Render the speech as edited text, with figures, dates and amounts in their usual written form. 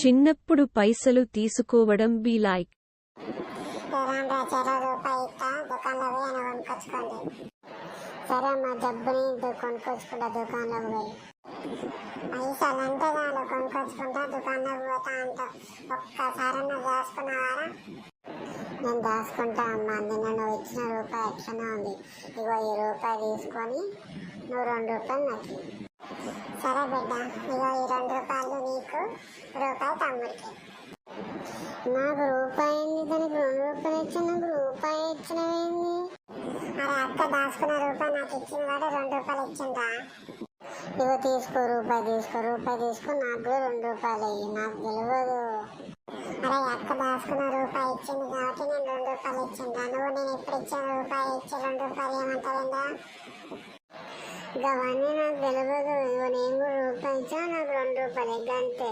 చిన్నప్పుడు పైసలు తీసుకోవడం బి లైక్. సరే అమ్మా, జబ్బుని కొనుక్కొచ్చుకుంటా దుకాణంలోకి పోయి. పైసలు అంటే చాలు కొనుక్కొచ్చుకుంటా దుకాణంలోకి పోతా అంట. ఒక్కసారన్నా దాచుకున్నావారా? నేను దాచుకుంటా అమ్మా. నిన్న నువ్వు ఇచ్చిన రూపాయి ఎట్లనే ఉంది. ఇగో ఈ రూపాయి తీసుకొని నువ్వు 2 రూపాయలు నాకు. సరే బిడ్డ, ఇగో ఈ 2 రూపాయలు నీకు, రూపాయి తమ్ముడికి. నాకు రూపాయి ఏంది? దానికి 2 రూపాయలు ఇచ్చాను. నాకు రూపాయి ఇచ్చినవేంది? అరే అక్క, దాచుకున్న రూపాయి నాకు ఇచ్చిన వాడు 2 రూపాయలు ఇచ్చిందా? ఇగో తీసుకో, రూపాయి తీసుకో. రూపాయి తీసుకుని నాకు కూడా 2 రూపాయలు ఇయ్యి. నాకు తెలియదు. అరే అక్క, దాచుకున్న రూపాయి ఇచ్చింది కాబట్టి నేను 2 రూపాయలు ఇచ్చిందా? నువ్వు నేను ఎప్పుడు ఇచ్చిన రూపాయి ఇచ్చి 2 రూపాయలు ఏమంటావేందా? ఇవన్నీ నాకు తెలియదు. నేను కూడా రూపాయి ఇచ్చా, నాకు 2 రూపాయలు. గంతే.